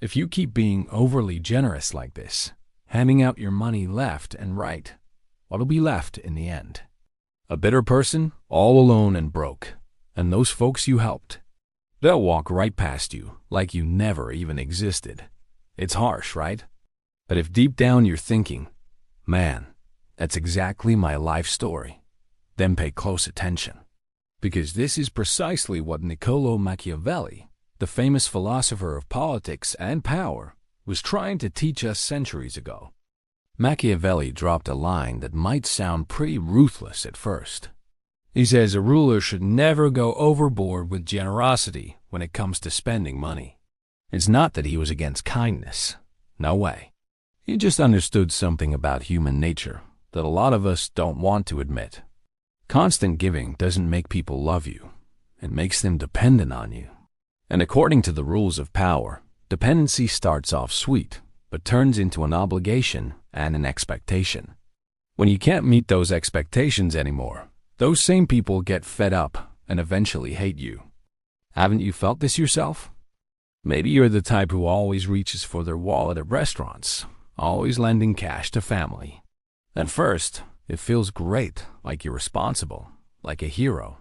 If you keep being overly generous like this, handing out your money left and right, what'll be left in the end? A bitter person, all alone and broke. And those folks you helped, they'll walk right past you like you never even existed. It's harsh, right? But if deep down you're thinking, man, that's exactly my life story, then pay close attention. Because this is precisely what Niccolò Machiavelli, the famous philosopher of politics and power, was trying to teach us centuries ago. Machiavelli dropped a line that might sound pretty ruthless at first. He says a ruler should never go overboard with generosity when it comes to spending money. It's not that he was against kindness. No way. He just understood something about human nature that a lot of us don't want to admit. Constant giving doesn't make people love you. It makes them dependent on you. And according to the rules of power, dependency starts off sweet, but turns into an obligation and an expectation. When you can't meet those expectations anymore, those same people get fed up and eventually hate you. Haven't you felt this yourself? Maybe you're the type who always reaches for their wallet at restaurants, always lending cash to family. At first, it feels great, like you're responsible, like a hero.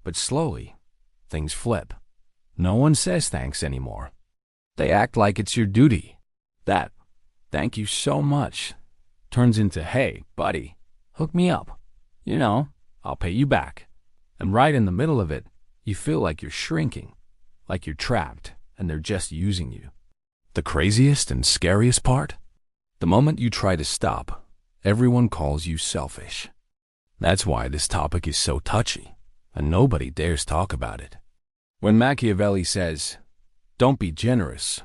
But slowly, things flip. No one says thanks anymore. They act like it's your duty. That, thank you so much, turns into, hey, buddy, hook me up. You know, I'll pay you back. And right in the middle of it, you feel like you're shrinking, like you're trapped, and they're just using you. The craziest and scariest part? The moment you try to stop, everyone calls you selfish. That's why this topic is so touchy, and nobody dares talk about it. When Machiavelli says, don't be generous,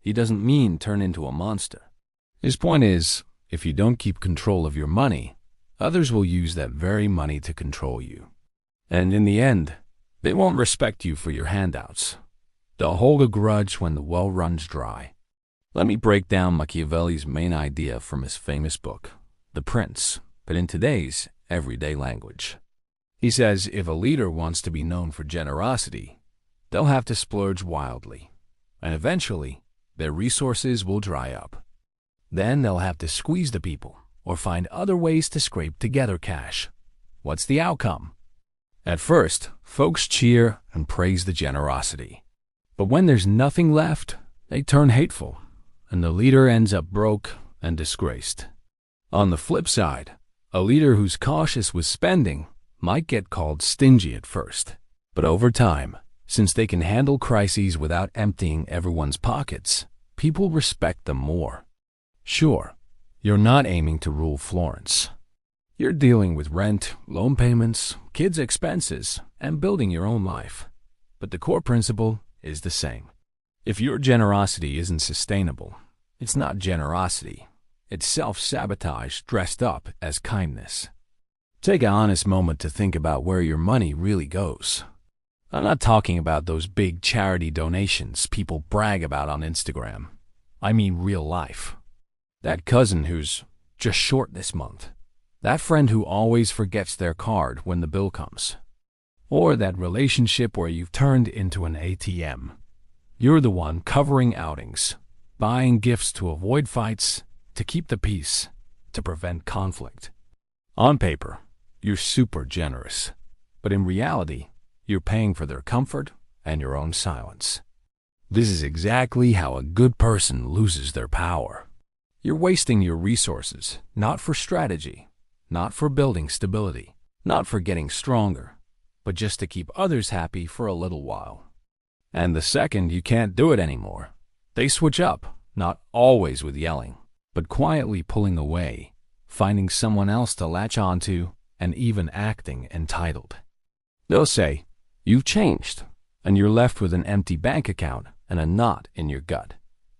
he doesn't mean turn into a monster. His point is, if you don't keep control of your money, others will use that very money to control you. And in the end, they won't respect you for your handouts. They'll hold a grudge when the well runs dry. Let me break down Machiavelli's main idea from his famous book, The Prince, but in today's everyday language. He says if a leader wants to be known for generosity, they'll have to splurge wildly, and eventually, their resources will dry up. Then they'll have to squeeze the people or find other ways to scrape together cash. What's the outcome? At first, folks cheer and praise the generosity. But when there's nothing left, they turn hateful, and the leader ends up broke and disgraced. On the flip side, a leader who's cautious with spending might get called stingy at first. But over time, since they can handle crises without emptying everyone's pockets, people respect them more. Sure, you're not aiming to rule Florence. You're dealing with rent, loan payments, kids' expenses, and building your own life. But the core principle is the same. If your generosity isn't sustainable, it's not generosity. It's self-sabotage dressed up as kindness. Take an honest moment to think about where your money really goes. I'm not talking about those big charity donations people brag about on Instagram. I mean real life. That cousin who's just short this month. That friend who always forgets their card when the bill comes. Or that relationship where you've turned into an ATM. You're the one covering outings, buying gifts to avoid fights, to keep the peace, to prevent conflict. On paper, you're super generous. But in reality, you're paying for their comfort and your own silence. This is exactly how a good person loses their power. You're wasting your resources, not for strategy, not for building stability, not for getting stronger, but just to keep others happy for a little while. And the second you can't do it anymore, they switch up, not always with yelling, but quietly pulling away, finding someone else to latch onto, and even acting entitled. They'll say, you've changed, and you're left with an empty bank account and a knot in your gut.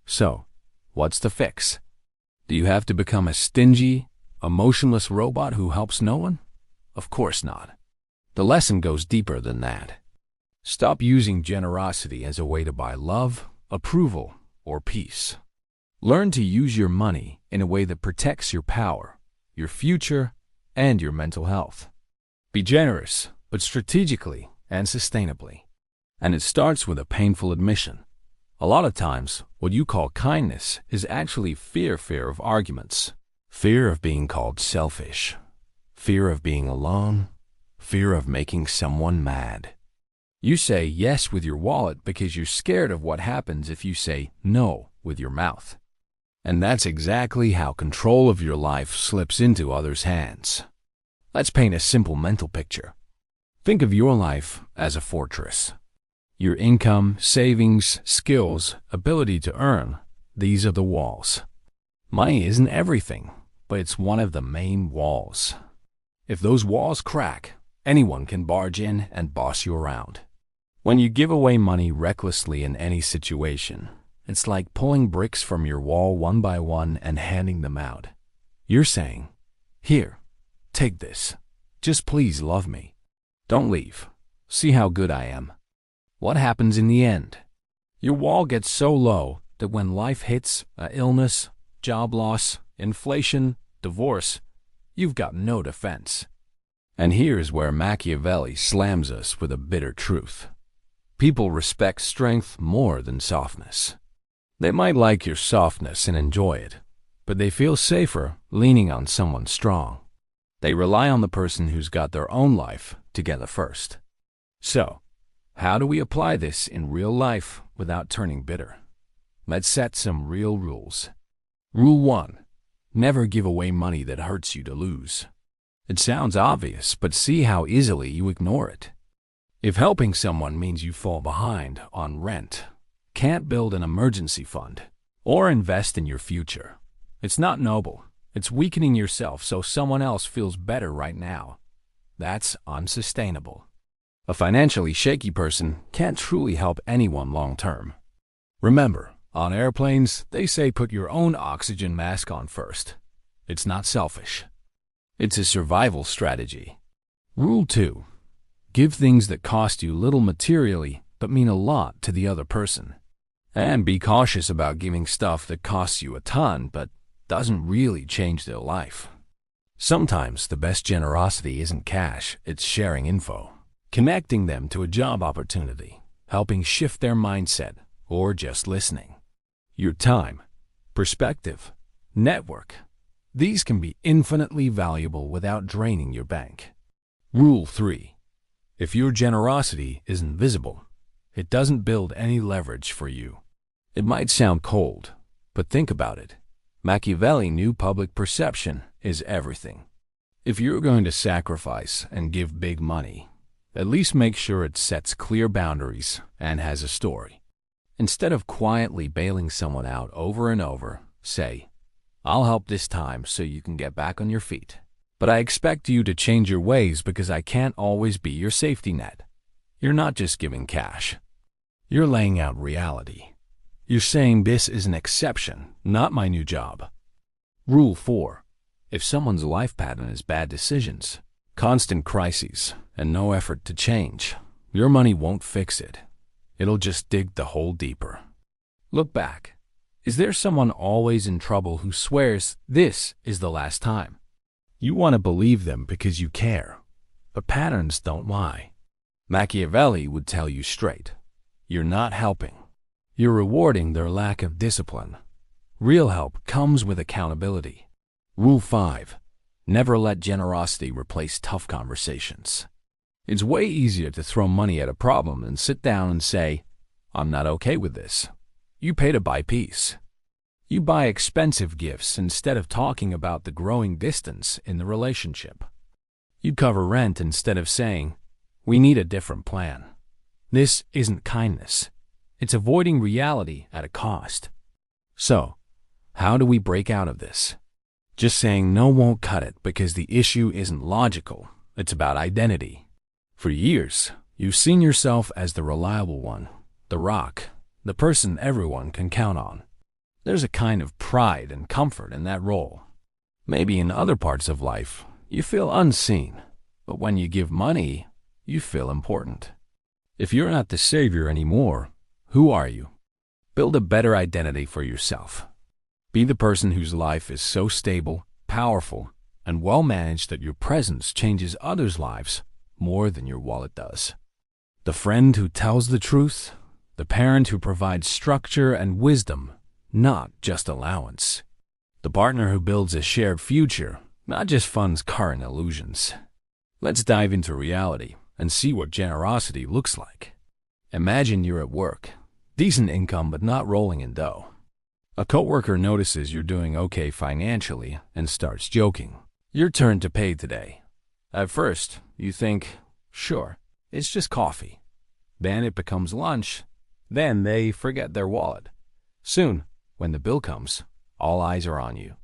So, what's the fix? Do you have to become a stingy, emotionless robot who helps no one? Of course not. The lesson goes deeper than that. Stop using generosity as a way to buy love, approval, or peace. Learn to use your money in a way that protects your power, your future, and your mental health. Be generous, but strategically and sustainably. And it starts with a painful admission. A lot of times, What you call kindness is actually fear of arguments, fear of being called selfish, fear of being alone, fear of making someone mad. You say yes with your wallet because you're scared of what happens if you say no with your mouth. And that's exactly how control of your life slips into others' hands. Let's paint a simple mental picture. Think of your life as a fortress. Your income, savings, skills, ability to earn, these are the walls. Money isn't everything, but it's one of the main walls. If those walls crack, anyone can barge in and boss you around. When you give away money recklessly in any situation, it's like pulling bricks from your wall one by one and handing them out. You're saying, "Here, take this. Just please love me. Don't leave. See how good I am." What happens in the end? Your wall gets so low that when life hits, illness, job loss, inflation, divorce, you've got no defense. And here's where Machiavelli slams us with a bitter truth. People respect strength more than softness. They might like your softness and enjoy it, but they feel safer leaning on someone strong. They rely on the person who's got their own life together first. So, how do we apply this in real life without turning bitter? Let's set some real rules. Rule 1. Never give away money that hurts you to lose. It sounds obvious, but see how easily you ignore it. If helping someone means you fall behind on rent, can't build an emergency fund, or invest in your future, it's not noble. It's weakening yourself so someone else feels better right now. That's unsustainable. A financially shaky person can't truly help anyone long term. Remember, on airplanes, they say put your own oxygen mask on first. It's not selfish. It's a survival strategy. Rule 2. Give things that cost you little materially but mean a lot to the other person. And be cautious about giving stuff that costs you a ton but doesn't really change their life. Sometimes the best generosity isn't cash, it's sharing info, connecting them to a job opportunity, helping shift their mindset, or just listening. Your time, perspective, network, these can be infinitely valuable without draining your bank. Rule 3. If your generosity isn't visible, it doesn't build any leverage for you. It might sound cold, but think about it. Machiavelli knew public perception is everything. If you're going to sacrifice and give big money, at least make sure it sets clear boundaries and has a story. Instead of quietly bailing someone out over and over, say, "I'll help this time so you can get back on your feet. But I expect you to change your ways because I can't always be your safety net." You're not just giving cash. You're laying out reality. You're saying this is an exception, not my new job. Rule 4. If someone's life pattern is bad decisions, constant crises, and no effort to change, your money won't fix it. It'll just dig the hole deeper. Look back. Is there someone always in trouble who swears this is the last time? You want to believe them because you care, but patterns don't lie. Machiavelli would tell you straight, you're not helping. You're rewarding their lack of discipline. Real help comes with accountability. Rule 5. Never let generosity replace tough conversations. It's way easier to throw money at a problem than sit down and say, "I'm not okay with this." You pay to buy peace. You buy expensive gifts instead of talking about the growing distance in the relationship. You cover rent instead of saying, "We need a different plan." This isn't kindness. It's avoiding reality at a cost. So, how do we break out of this? Just saying no won't cut it because the issue isn't logical. It's about identity. For years, you've seen yourself as the reliable one, the rock, the person everyone can count on. There's a kind of pride and comfort in that role. Maybe in other parts of life, you feel unseen, but when you give money, you feel important. If you're not the savior anymore, who are you? Build a better identity for yourself. Be the person whose life is so stable, powerful, and well-managed that your presence changes others' lives more than your wallet does. The friend who tells the truth, The parent who provides structure and wisdom, not just allowance. The partner who builds a shared future, not just funds current illusions. Let's dive into reality and see what generosity looks like. Imagine you're at work, decent income but not rolling in dough. A coworker notices you're doing okay financially and starts joking. Your turn to pay today. At first, you think, sure, it's just coffee. Then it becomes lunch. Then they forget their wallet. Soon, when the bill comes, all eyes are on you.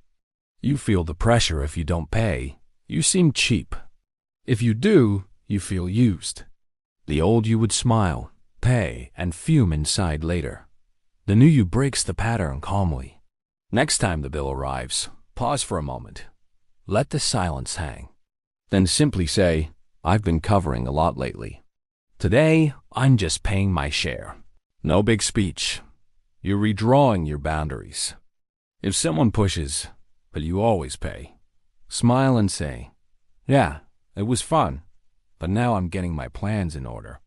You feel the pressure if you don't pay. You seem cheap. If you do, you feel used. The old you would smile, pay, and fume inside later. The new you breaks the pattern calmly. Next time the bill arrives, pause for a moment. Let the silence hang. Then simply say, I've been covering a lot lately. Today, I'm just paying my share. No big speech. You're redrawing your boundaries. If someone pushes, but you always pay, smile and say, yeah, it was fun, but now I'm getting my plans in order.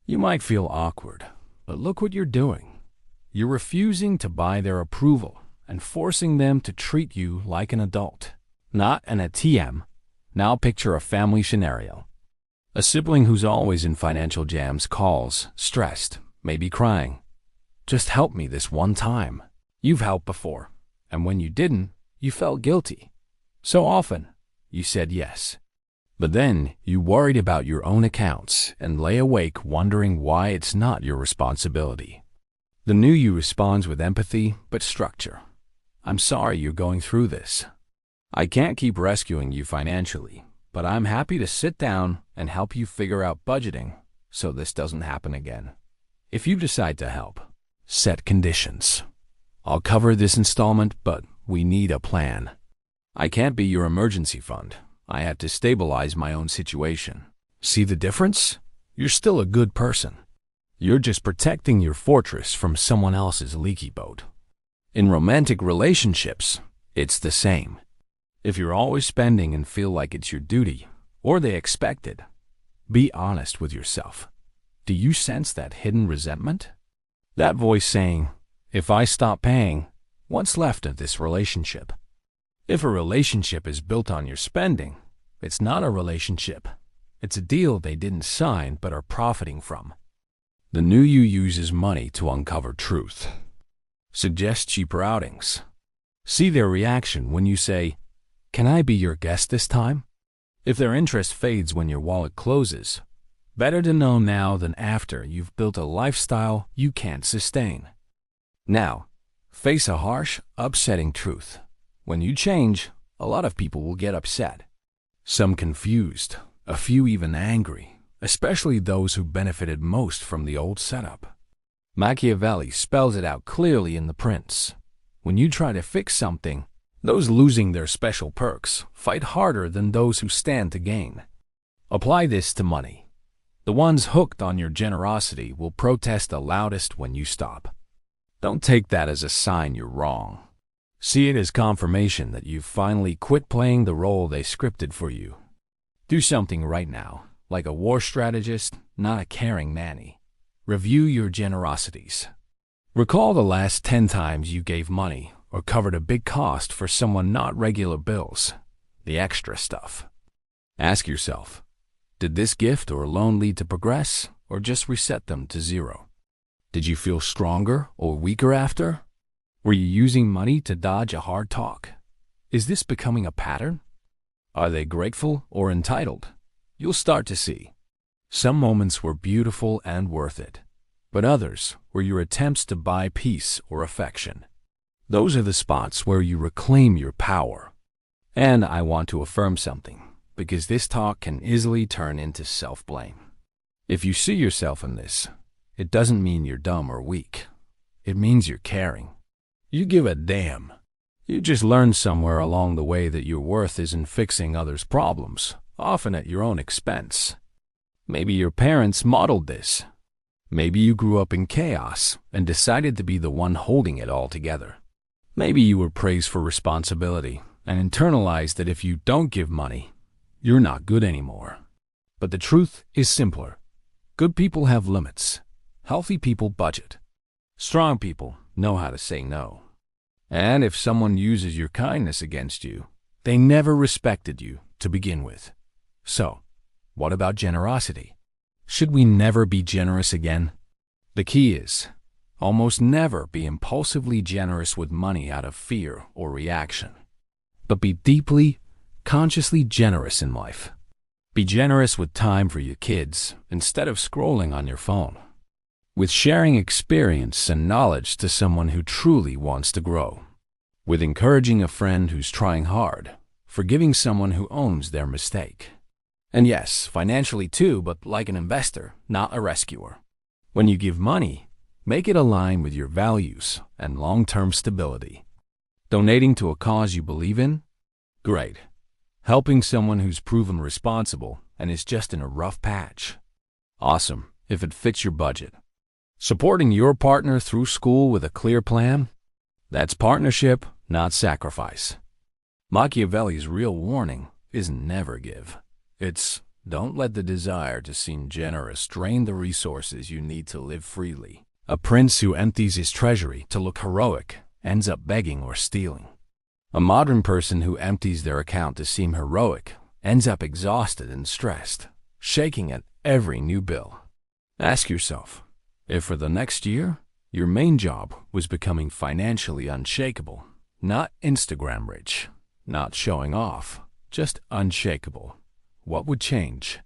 You might feel awkward, but look what you're doing. You're refusing to buy their approval and forcing them to treat you like an adult, not an ATM. Now picture a family scenario. A sibling who's always in financial jams calls, stressed, maybe crying. Just help me this one time. You've helped before, and when you didn't, you felt guilty. So often, you said yes. But then you worried about your own accounts and lay awake wondering why it's not your responsibility. The new you responds with empathy but structure. I'm sorry you're going through this. I can't keep rescuing you financially, but I'm happy to sit down and help you figure out budgeting so this doesn't happen again. If you decide to help, set conditions. I'll cover this installment, but we need a plan. I can't be your emergency fund. I had to stabilize my own situation. See the difference? You're still a good person. You're just protecting your fortress from someone else's leaky boat. In romantic relationships, it's the same. If you're always spending and feel like it's your duty, or they expect it, be honest with yourself. Do you sense that hidden resentment? That voice saying, if I stop paying, what's left of this relationship? If a relationship is built on your spending, it's not a relationship. It's a deal they didn't sign but are profiting from. The new you uses money to uncover truth. Suggest cheaper outings. See their reaction when you say, can I be your guest this time? If their interest fades when your wallet closes, better to know now than after you've built a lifestyle you can't sustain. Now, face a harsh, upsetting truth. When you change, a lot of people will get upset. Some confused, a few even angry, especially those who benefited most from the old setup. Machiavelli spells it out clearly in The Prince. When you try to fix something, those losing their special perks fight harder than those who stand to gain. Apply this to money. The ones hooked on your generosity will protest the loudest when you stop. Don't take that as a sign you're wrong. See it as confirmation that you've finally quit playing the role they scripted for you. Do something right now, like a war strategist, not a caring nanny. Review your generosities. Recall the last 10 times you gave money or covered a big cost for someone not regular bills, the extra stuff. Ask yourself, did this gift or loan lead to progress or just reset them to zero? Did you feel stronger or weaker after? Were you using money to dodge a hard talk? Is this becoming a pattern? Are they grateful or entitled? You'll start to see. Some moments were beautiful and worth it, but others were your attempts to buy peace or affection. Those are the spots where you reclaim your power. And I want to affirm something, because this talk can easily turn into self-blame. If you see yourself in this, it doesn't mean you're dumb or weak. It means you're caring. You give a damn. You just learned somewhere along the way that your worth isn't fixing others' problems, often at your own expense. Maybe your parents modeled this. Maybe you grew up in chaos and decided to be the one holding it all together. Maybe you were praised for responsibility and internalized that if you don't give money, you're not good anymore. But the truth is simpler. Good people have limits. Healthy people budget. Strong people know how to say no. And if someone uses your kindness against you, they never respected you to begin with. So, what about generosity? Should we never be generous again? The key is, almost never be impulsively generous with money out of fear or reaction, but be deeply, consciously generous in life. Be generous with time for your kids instead of scrolling on your phone, with sharing experience and knowledge to someone who truly wants to grow, with encouraging a friend who's trying hard, forgiving someone who owns their mistake. And yes, financially too, but like an investor, not a rescuer. When you give money, make it align with your values and long-term stability. Donating to a cause you believe in? Great. Helping someone who's proven responsible and is just in a rough patch? Awesome, if it fits your budget. Supporting your partner through school with a clear plan? That's partnership, not sacrifice. Machiavelli's real warning isn't never give. It's don't let the desire to seem generous drain the resources you need to live freely. A prince who empties his treasury to look heroic ends up begging or stealing. A modern person who empties their account to seem heroic ends up exhausted and stressed, shaking at every new bill. Ask yourself, if for the next year, your main job was becoming financially unshakable, not Instagram rich, not showing off, just unshakable, what would change?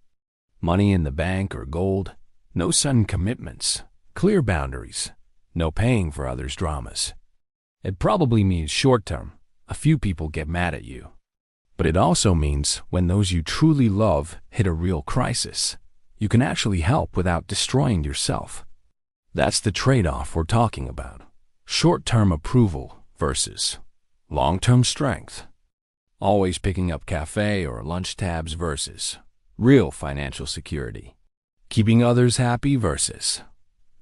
Money in the bank or gold? No sudden commitments, clear boundaries, no paying for others' dramas. It probably means short-term, a few people get mad at you. But it also means when those you truly love hit a real crisis, you can actually help without destroying yourself. That's the trade-off we're talking about. Short-term approval versus long-term strength. Always picking up cafe or lunch tabs versus real financial security. Keeping others happy versus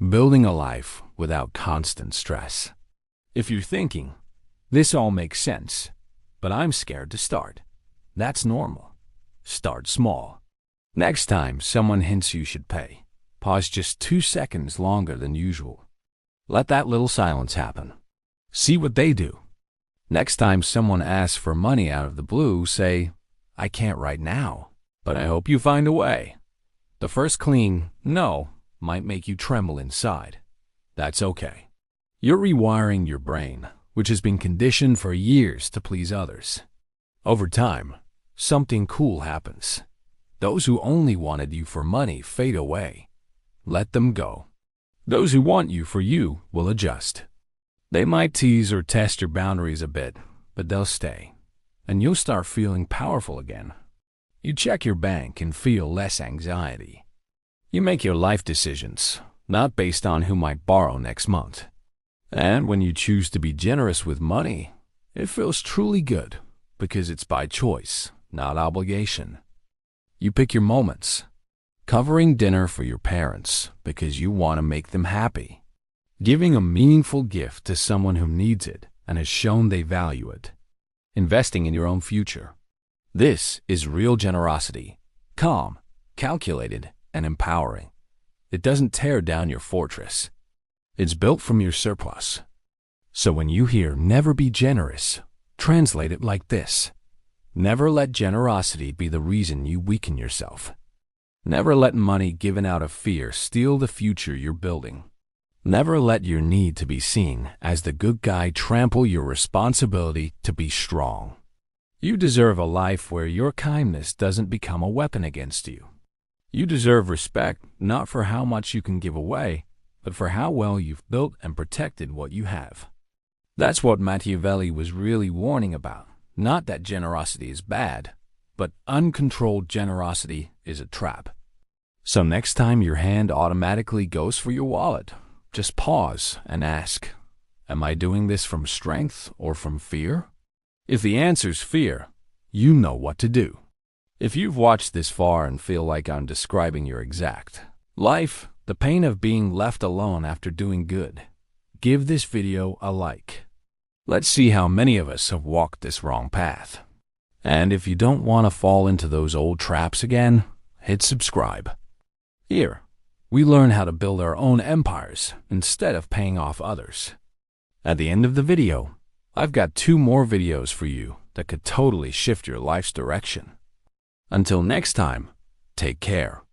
building a life without constant stress. If you're thinking, this all makes sense, but I'm scared to start, that's normal. Start small. Next time someone hints you should pay, pause just 2 seconds longer than usual. Let that little silence happen. See what they do. Next time someone asks for money out of the blue, say, I can't right now, but I hope you find a way. The first clean no might make you tremble inside. That's okay. You're rewiring your brain, which has been conditioned for years to please others. Over time, something cool happens. Those who only wanted you for money fade away. Let them go. Those who want you for you will adjust. They might tease or test your boundaries a bit, but they'll stay, and you'll start feeling powerful again. You check your bank and feel less anxiety. You make your life decisions, not based on who might borrow next month. And when you choose to be generous with money, it feels truly good because it's by choice, not obligation. You pick your moments, covering dinner for your parents because you want to make them happy. Giving a meaningful gift to someone who needs it and has shown they value it. Investing in your own future. This is real generosity. Calm, calculated, and empowering. It doesn't tear down your fortress. It's built from your surplus. So when you hear never be generous, translate it like this. Never let generosity be the reason you weaken yourself. Never let money given out of fear steal the future you're building. Never let your need to be seen as the good guy trample your responsibility to be strong. You deserve a life where your kindness doesn't become a weapon against you. You deserve respect not for how much you can give away, but for how well you've built and protected what you have. That's what Machiavelli was really warning about. Not that generosity is bad, but uncontrolled generosity is a trap. So next time your hand automatically goes for your wallet, just pause and ask, am I doing this from strength or from fear? If the answer's fear, you know what to do. If you've watched this far and feel like I'm describing your exact life, the pain of being left alone after doing good, give this video a like. Let's see how many of us have walked this wrong path. And if you don't want to fall into those old traps again, hit subscribe. Here, We learn how to build our own empires instead of paying off others. At the end of the video, I've got 2 more videos for you that could totally shift your life's direction. Until next time, take care.